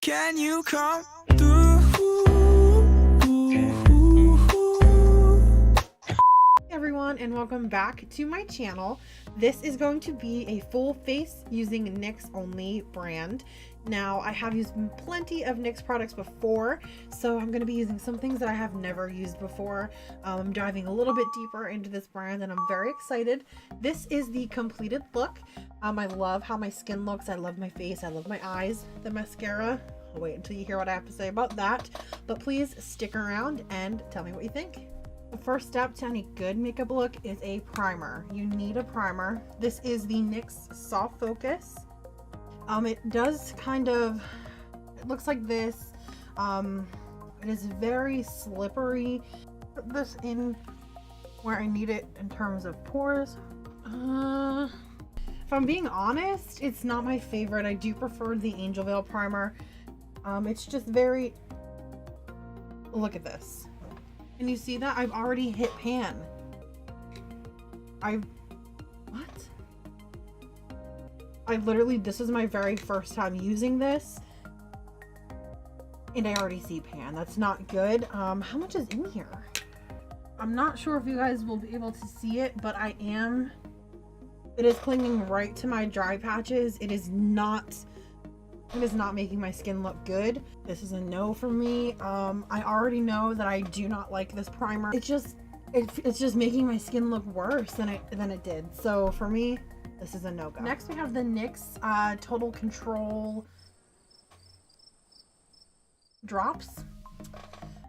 Can you come through? Hey everyone, and welcome back to my channel. This is going to be a full face using NYX only brand. Now, I have used plenty of NYX products before, so I'm going to be using some things that I have never used before. I'm diving a little bit deeper into this brand and I'm very excited. This is the completed look. I love how my skin looks. I love my face. I love my eyes. The mascara. I'll wait until you hear what I have to say about that. But please stick around and tell me what you think. The first step to any good makeup look is a primer. You need a primer. This is the NYX Soft Focus. It does kind of, it looks like this. It is very slippery. Put this in where I need it in terms of pores. If I'm being honest, it's not my favorite. I do prefer the Angel Veil primer. It's just very, look at this. And you see that? I've already hit pan. What? I literally, this is my very first time using this. And I already see pan. That's not good. How much is in here? I'm not sure if you guys will be able to see it, but it is clinging right to my dry patches. It is not making my skin look good. This is a no for me. I already know that I do not like this primer. It's just making my skin look worse than it did. So for me, this is a no-go. Next we have the NYX Total Control drops.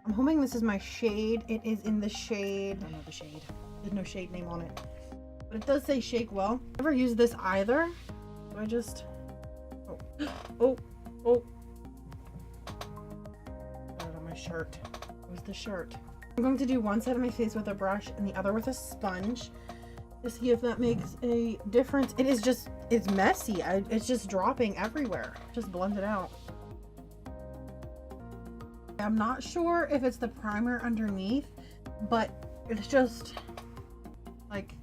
I'm hoping this is my shade. It is in the shade, I don't know the shade. There's no shade name on it. But it does say Shake Well. I've never used this either. So I just Oh. Got it on my shirt. Where's the shirt? I'm going to do one side of my face with a brush and the other with a sponge to see if that makes a difference. It's messy. It's just dropping everywhere. Just blend it out. I'm not sure if it's the primer underneath, but it's just like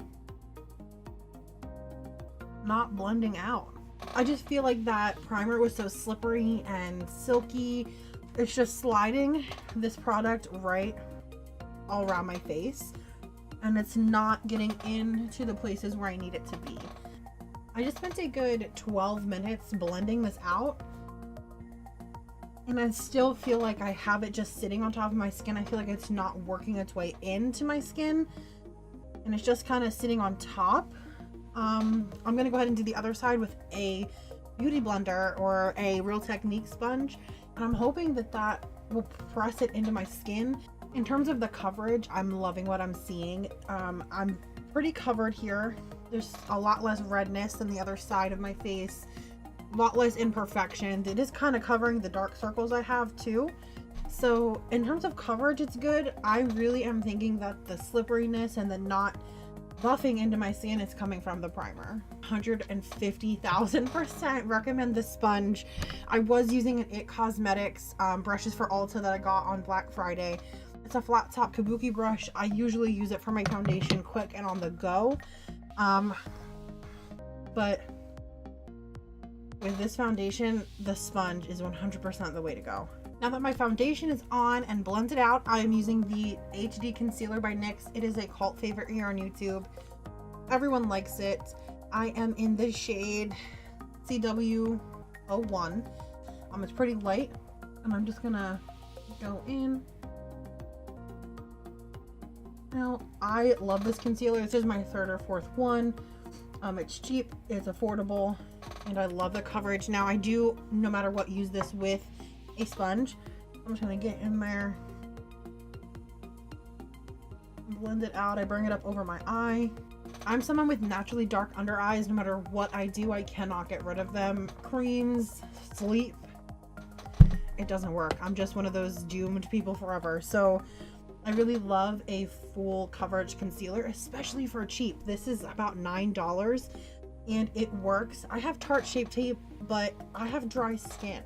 not blending out. I just feel like that primer was so slippery and silky. It's just sliding this product right all around my face, and it's not getting into the places where I need it to be. I just spent a good 12 minutes blending this out, and I still feel like I have it just sitting on top of my skin. I feel like it's not working its way into my skin, and it's just kind of sitting on top. I'm gonna go ahead and do the other side with a beauty blender or a Real Technique sponge, and I'm hoping that will press it into my skin. In terms of the coverage, I'm loving what I'm seeing. I'm pretty covered here. There's a lot less redness than the other side of my face, a lot less imperfections. It is kind of covering the dark circles I have too. So in terms of coverage, it's good. I really am thinking that the slipperiness and the not buffing into my skin is coming from the primer. 150,000% recommend this sponge. I was using an It Cosmetics brushes for Ulta that I got on Black Friday. It's a flat top kabuki brush. I usually use it for my foundation quick and on the go. But with this foundation, the sponge is 100% the way to go. Now that my foundation is on and blended out, I am using the HD Concealer by NYX. It is a cult favorite here on YouTube. Everyone likes it. I am in the shade CW01. It's pretty light, and I'm just gonna go in. Now, I love this concealer. This is my third or fourth one. It's cheap, it's affordable, and I love the coverage. Now, I do, no matter what, use this with a sponge. I'm just gonna get in there, blend it out. I bring it up over my eye. I'm someone with naturally dark under eyes. No matter what I do, I cannot get rid of them. Creams, sleep, it doesn't work. I'm just one of those doomed people forever. So I really love a full coverage concealer, especially for cheap. This is about $9 and it works. I have Tarte Shape Tape, but I have dry skin.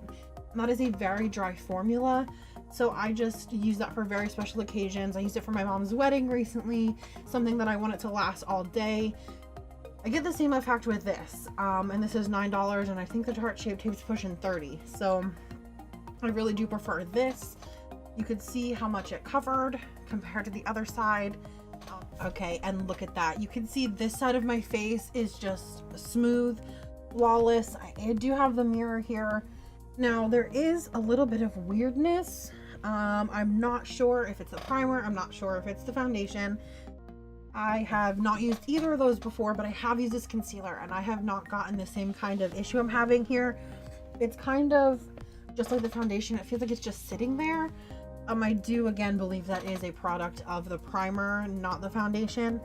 And that is a very dry formula, so I just use that for very special occasions. I used it for my mom's wedding recently, something that I want it to last all day. I get the same effect with this, and this is $9, and I think the Tarte Shape Tape is pushing 30. So I really do prefer this. You could see how much it covered compared to the other side. Okay, and look at that. You can see this side of my face is just smooth, flawless. I do have the mirror here. Now there is a little bit of weirdness. I'm not sure if it's a primer. I'm not sure if it's the foundation. I have not used either of those before, but I have used this concealer and I have not gotten the same kind of issue I'm having here. It's kind of just like the foundation. It feels like it's just sitting there. I do again believe that is a product of the primer, not the foundation,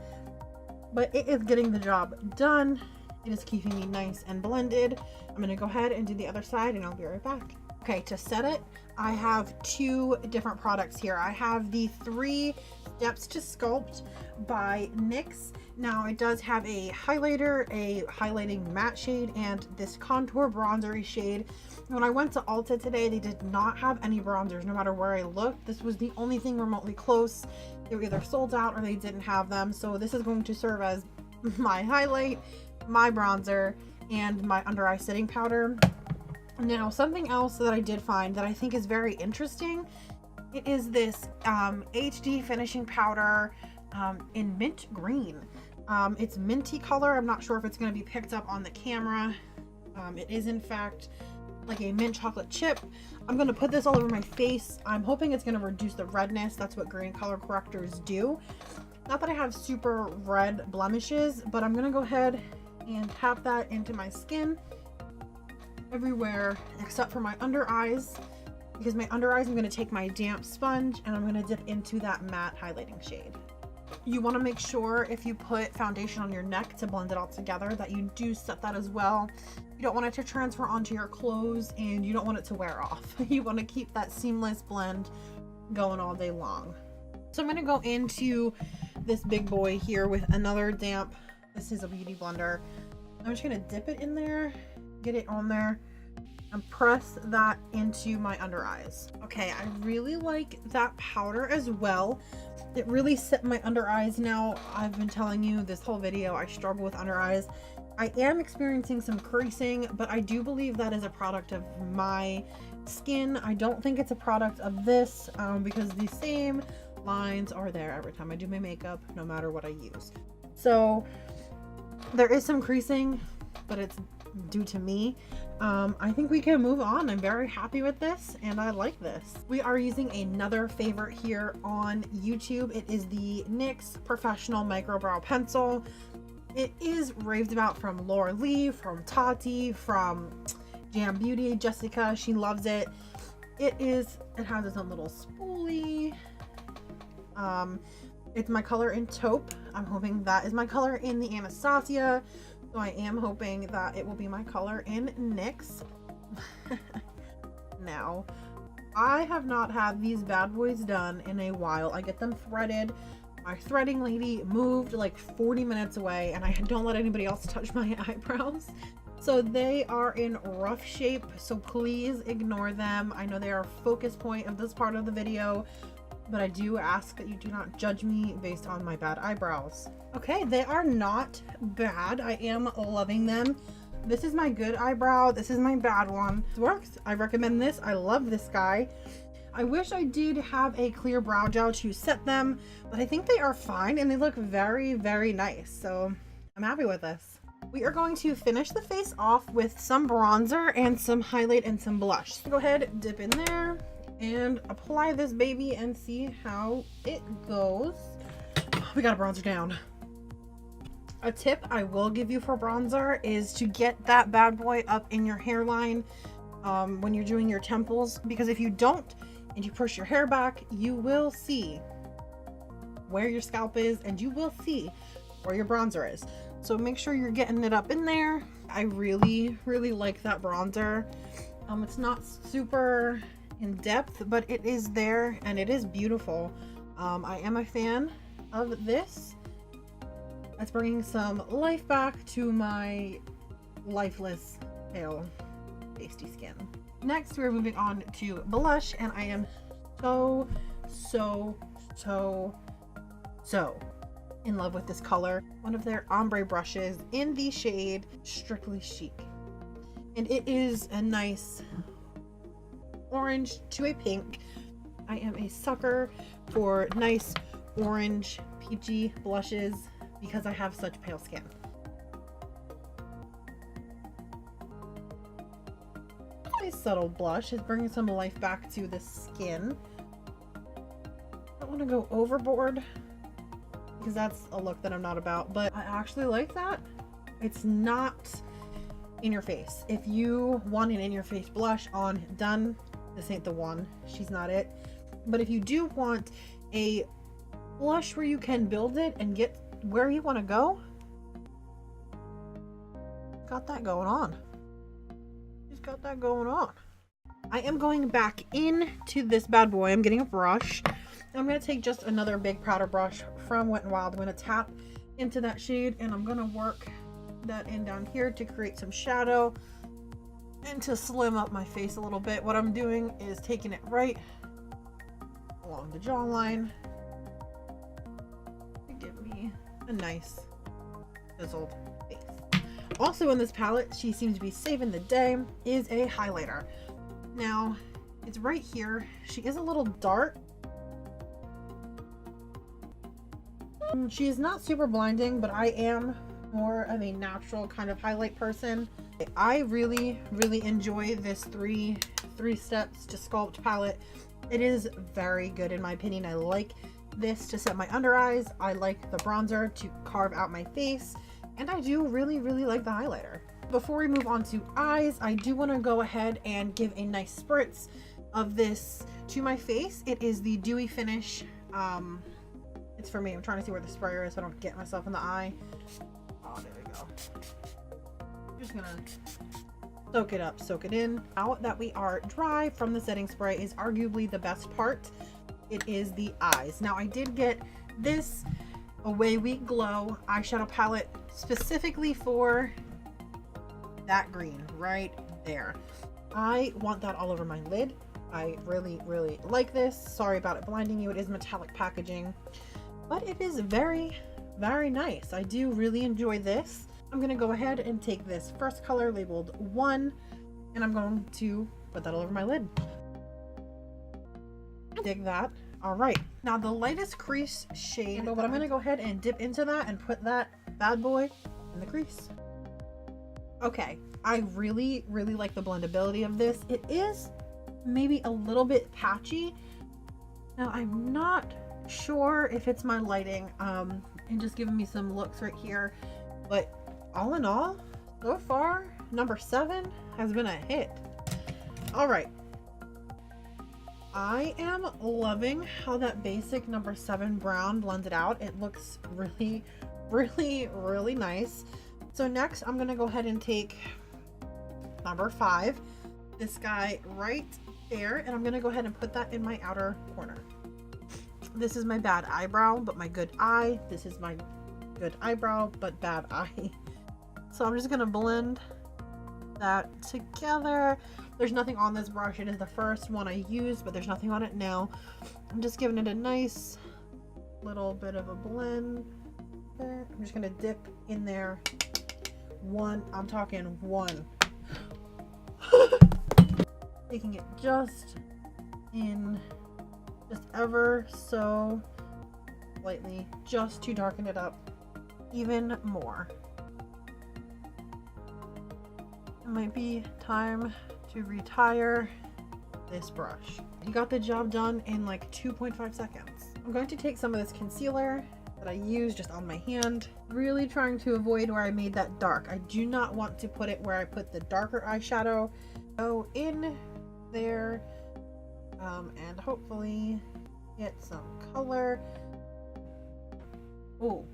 but it is getting the job done. It is keeping me nice and blended. I'm gonna go ahead and do the other side and I'll be right back. Okay, to set it, I have two different products here. I have the 3 Steps to Sculpt by NYX. Now it does have a highlighter, a highlighting matte shade, and this contour bronzery shade. When I went to Ulta today, they did not have any bronzers. No matter where I looked, this was the only thing remotely close. They were either sold out or they didn't have them. So this is going to serve as my highlight, my bronzer, and my under eye setting powder. Now, something else that I did find that I think is very interesting, it is this HD finishing powder in mint green. It's minty color. I'm not sure if it's going to be picked up on the camera. It is in fact like a mint chocolate chip. I'm going to put this all over my face. I'm hoping it's going to reduce the redness. That's what green color correctors do. Not that I have super red blemishes, but I'm going to go ahead and tap that into my skin everywhere except for my under eyes, because my under eyes I'm going to take my damp sponge and I'm going to dip into that matte highlighting shade. You want to make sure if you put foundation on your neck to blend it all together that you do set that as well. You don't want it to transfer onto your clothes and you don't want it to wear off. You want to keep that seamless blend going all day long. So I'm going to go into this big boy here with another damp, this is a beauty blender. I'm just going to dip it in there, get it on there, and press that into my under eyes. Okay, I really like that powder as well. It really set my under eyes. Now, I've been telling you this whole video, I struggle with under eyes. I am experiencing some creasing, but I do believe that is a product of my skin. I don't think it's a product of this because the same lines are there every time I do my makeup, no matter what I use. So there is some creasing, but it's due to me. I think we can move on. I'm very happy with this and I like this. We are using another favorite here on YouTube. It is the NYX Professional Micro Brow Pencil. It is raved about from Laura Lee, from Tati, from Jam Beauty, Jessica. She loves it. It has its own little spoolie. It's my color in Taupe. I'm hoping that is my color in the Anastasia. So I am hoping that it will be my color in NYX. Now, I have not had these bad boys done in a while. I get them threaded. My threading lady moved like 40 minutes away and I don't let anybody else touch my eyebrows. So they are in rough shape, so please ignore them. I know they are a focus point of this part of the video, but I do ask that you do not judge me based on my bad eyebrows. Okay, they are not bad. I am loving them. This is my good eyebrow. This is my bad one. This works. I recommend this. I love this guy. I wish I did have a clear brow gel to set them, but I think they are fine and they look very, very nice. So I'm happy with this. We are going to finish the face off with some bronzer and some highlight and some blush. So go ahead, dip in there and apply this baby and see how it goes. We got a bronzer down. A tip I will give you for bronzer is to get that bad boy up in your hairline when you're doing your temples, because if you don't and you push your hair back, you will see where your scalp is and you will see where your bronzer is. So make sure you're getting it up in there. I really, really like that bronzer. It's not super in depth, but it is there and it is beautiful. I am a fan of this. It's bringing some life back to my lifeless, pale, pasty skin. Next, we're moving on to blush, and I am so in love with this color. One of their ombre brushes in the shade Strictly Chic. And it is a nice orange to a pink. I am a sucker for nice orange peachy blushes because I have such pale skin. Nice subtle blush is bringing some life back to the skin. I don't want to go overboard because that's a look that I'm not about, but I actually like that. It's not in your face. If you want an in your face blush on, done. This ain't the one. She's not it. But if you do want a blush where you can build it and get where you want to go, got that going on. She's got that going on. I am going back into this bad boy. I'm getting a brush. I'm going to take just another big powder brush from Wet n Wild. I'm going to tap into that shade and I'm going to work that in down here to create some shadow and to slim up my face a little bit. What I'm doing is taking it right along the jawline to give me a nice chiseled face. Also in this palette, she seems to be saving the day, is a highlighter. Now, it's right here. She is a little dark. She is not super blinding, but I am more of a natural kind of highlight person. I really enjoy this three steps to sculpt palette. It is very good in my opinion. I like this to set my under eyes. I like the bronzer to carve out my face, and I do really like the highlighter. Before we move on to eyes, I do want to go ahead and give a nice spritz of this to my face. It is the Dewy Finish. It's for me. I'm trying to see where the sprayer is so I don't get myself in the eye. Oh, there we go. Just gonna soak it up, soak it in. Now that we are dry from the setting spray is arguably the best part. It is the eyes. Now I did get this Away We Glow eyeshadow palette specifically for that green right there. I want that all over my lid. I really like this. Sorry about it blinding you. It is metallic packaging, but it is very nice. I do really enjoy this. I'm going to go ahead and take this first color labeled 1 and I'm going to put that all over my lid. Dig that. All right, now the lightest crease shade, but I'm going to go ahead and dip into that and put that bad boy in the crease. Okay, I really like the blendability of this. It is maybe a little bit patchy. Now I'm not sure if it's my lighting and just giving me some looks right here, but all in all, so far, number 7 has been a hit. All right. I am loving how that basic number 7 brown blended out. It looks really nice. So next, I'm going to go ahead and take number 5, this guy right there, and I'm going to go ahead and put that in my outer corner. This is my bad eyebrow, but my good eye. This is my good eyebrow, but bad eye. So I'm just going to blend that together. There's nothing on this brush. It is the first one I used, but there's nothing on it now. I'm just giving it a nice little bit of a blend. I'm just going to dip in there. I'm talking 1. Taking it just in, just ever so slightly, just to darken it up even more. It might be time to retire this brush. You got the job done in like 2.5 seconds. I'm going to take some of this concealer that I use just on my hand, really trying to avoid where I made that dark. I do not want to put it where I put the darker eyeshadow. Go in there and hopefully get some color. Oh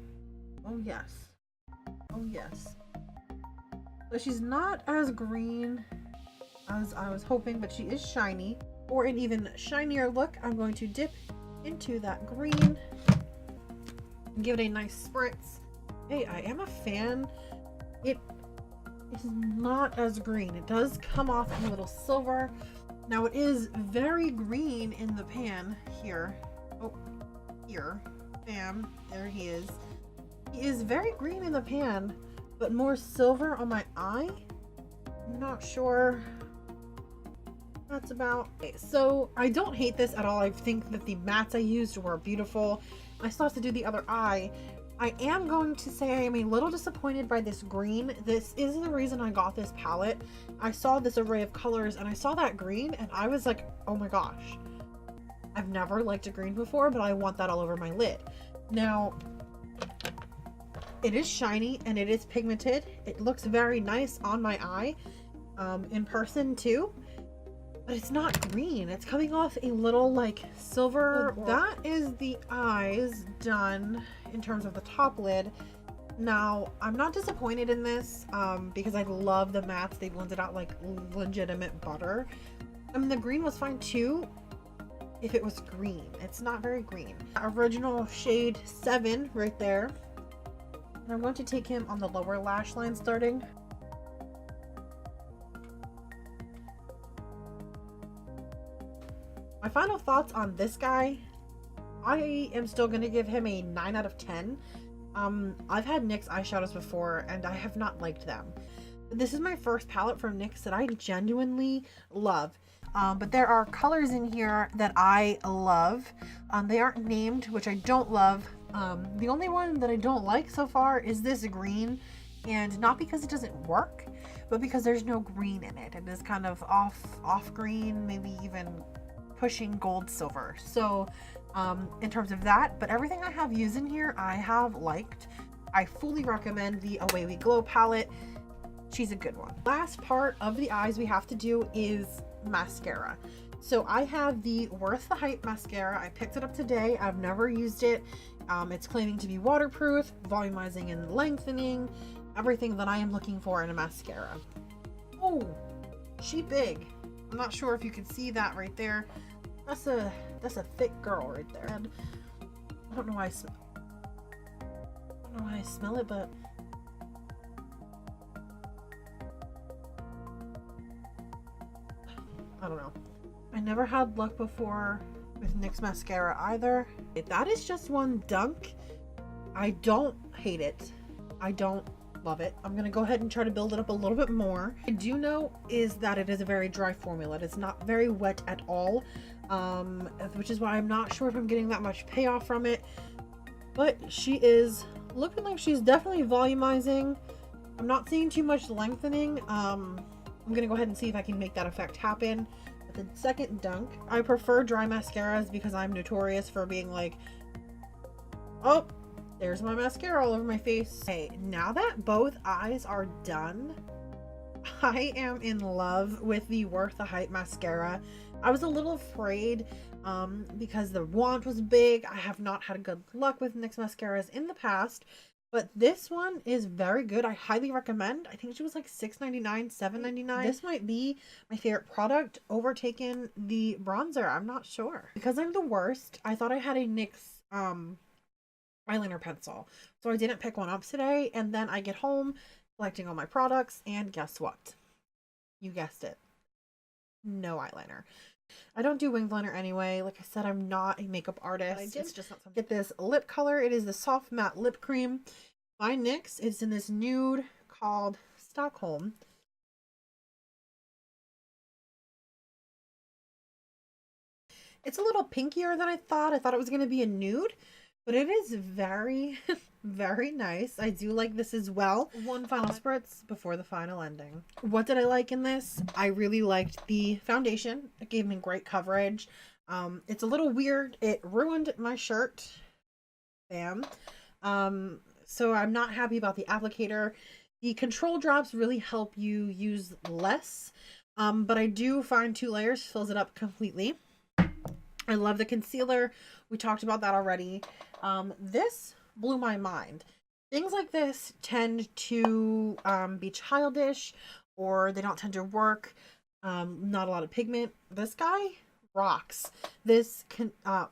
yes, oh yes. So she's not as green as I was hoping, but she is shiny. For an even shinier look, I'm going to dip into that green and give it a nice spritz. Hey, I am a fan. It is not as green. It does come off in a little silver. Now it is very green in the pan here. Oh, here. Bam. There he is. He is very green in the pan, but more silver on my eye. I'm not sure that's about it. So I don't hate this at all. I think that the mattes I used were beautiful. I still have to do the other eye. I am going to say I am a little disappointed by this green. This is the reason I got this palette. I saw this array of colors and I saw that green and I was like, oh my gosh. I've never liked a green before, but I want that all over my lid. Now, it is shiny and it is pigmented. It looks very nice on my eye, in person too. But it's not green. It's coming off a little like silver. That is the eyes done in terms of the top lid. Now, I'm not disappointed in this because I love the mattes. They blended out like legitimate butter. I mean, the green was fine too if it was green. It's not very green. Original shade 7 right there. And I'm going to take him on the lower lash line starting. My final thoughts on this guy, I am still going to give him a 9 out of 10. I've had NYX eyeshadows before and I have not liked them. This is my first palette from NYX that I genuinely love. But there are colors in here that I love. They aren't named, which I don't love. The only one that I don't like so far is this green, and not because it doesn't work, but because there's no green in it. It is kind of off green, maybe even pushing gold silver. So in terms of that, but everything I have used in here I have liked. I fully recommend the Away We Glow palette. She's a good one. Last part of the eyes we have to do is mascara. So I have the Worth the Hype mascara. I picked it up today. I've never used it. It's claiming to be waterproof, volumizing and lengthening, everything that I am looking for in a mascara. Oh, she big. I'm not sure if you can see that right there. That's a thick girl right there. And I don't know why I smell it, but I don't know. I never had luck before with NYX mascara either. That is just one dunk. I don't hate it. I don't love it. I'm gonna go ahead and try to build it up a little bit more. I do know is that it is a very dry formula. It's not very wet at all, which is why I'm not sure if I'm getting that much payoff from it. But she is looking like she's definitely volumizing. I'm not seeing too much lengthening. I'm gonna go ahead and see if I can make that effect happen. The second dunk, I prefer dry mascaras because I'm notorious for being like, oh, there's my mascara all over my face. Okay, now that both eyes are done, I am in love with the Worth the Hype mascara. I was a little afraid because the wand was big. I have not had good luck with NYX mascaras in the past, but this one is very good. I highly recommend. I think she was like $6.99, $7.99. This might be my favorite product, overtaken the bronzer. I'm not sure. Because I'm the worst, I thought I had a NYX eyeliner pencil. So I didn't pick one up today. And then I get home collecting all my products. And guess what? You guessed it. No eyeliner. I don't do winged liner anyway. Like I said, I'm not a makeup artist. It's just not something. Get this lip color. It is the Soft Matte Lip Cream by NYX. It's in this nude called Stockholm. It's a little pinkier than I thought. I thought it was going to be a nude, but it is very, very nice. I do like this as well. One final spritz before the final ending. What did I like in this? I really liked the foundation. It gave me great coverage. It's a little weird. It ruined my shirt. Bam. So I'm not happy about the applicator. The control drops really help you use less. But I do find 2 layers fills it up completely. I love the concealer. We talked about that already. This blew my mind. Things like this tend to be childish, or they don't tend to work. Not a lot of pigment. This guy rocks. This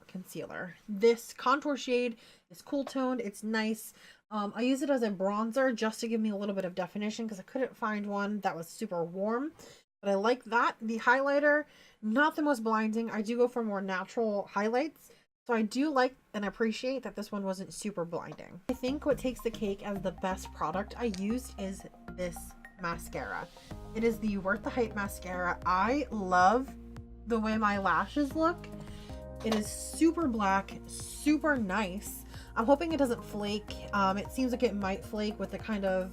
concealer. This contour shade is cool toned. It's nice. I use it as a bronzer just to give me a little bit of definition because I couldn't find one that was super warm. But I like that. The highlighter, not the most blinding. I do go for more natural highlights. So I do like and appreciate that this one wasn't super blinding. I think what takes the cake as the best product I used is this mascara. It is the Worth the Hype mascara. I love the way my lashes look. It is super black, super nice. I'm hoping it doesn't flake. It seems like it might flake with the kind of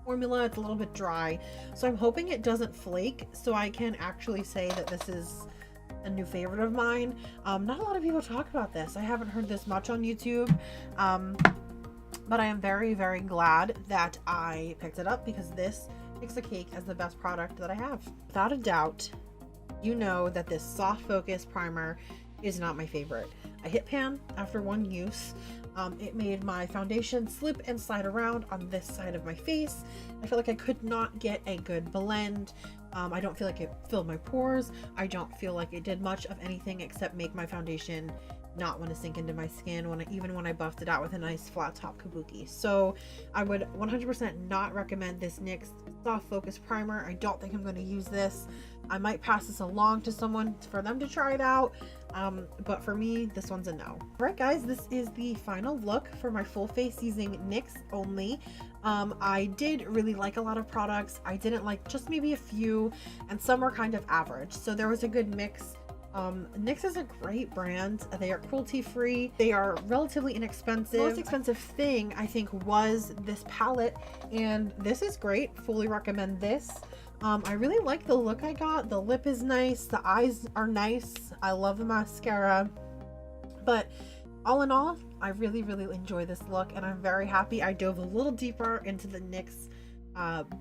formula. It's a little bit dry, so I'm hoping it doesn't flake so I can actually say that this is a new favorite of mine. Not a lot of people talk about this. I haven't heard this much on YouTube, but I am very, very glad that I picked it up because this takes the cake as the best product that I have. Without a doubt, you know that this soft focus primer is not my favorite. I hit pan after one use. It made my foundation slip and slide around on this side of my face. I feel like I could not get a good blend. I don't feel like it filled my pores. I don't feel like it did much of anything except make my foundation not want to sink into my skin even when I buffed it out with a nice flat top kabuki. So I would 100% not recommend this NYX soft focus primer. I don't think I'm going to use this. I might pass this along to someone for them to try it out, but for me, this one's a no. All right, guys, this is the final look for my full face using NYX only. I did really like a lot of products. I didn't like just maybe a few, and some were kind of average, so there was a good mix. NYX is a great brand. They are cruelty free. They are relatively inexpensive. The most expensive thing I think was this palette, and this is great. Fully recommend this. I really like the look I got. The lip is nice. The eyes are nice. I love the mascara. But all in all, I really, really enjoy this look, and I'm very happy I dove a little deeper into the NYX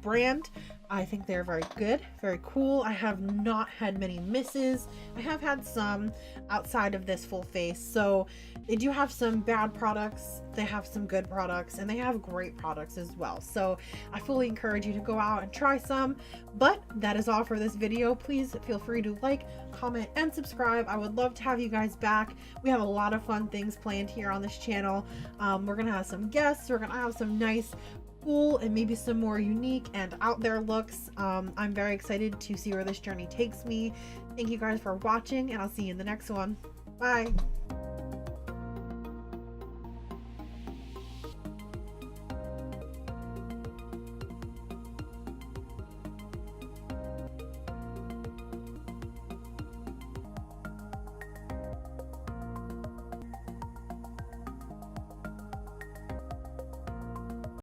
brand. I think they're very good, very cool. I have not had many misses. I have had some outside of this full face. So they do have some bad products, they have some good products, and they have great products as well. So I fully encourage you to go out and try some. But that is all for this video. Please feel free to like, comment, and subscribe. I would love to have you guys back. We have a lot of fun things planned here on this channel. We're gonna have some guests. We're gonna have some nice, cool, and maybe some more unique and out there looks. I'm very excited to see where this journey takes me. Thank you guys for watching, and I'll see you in the next one. Bye.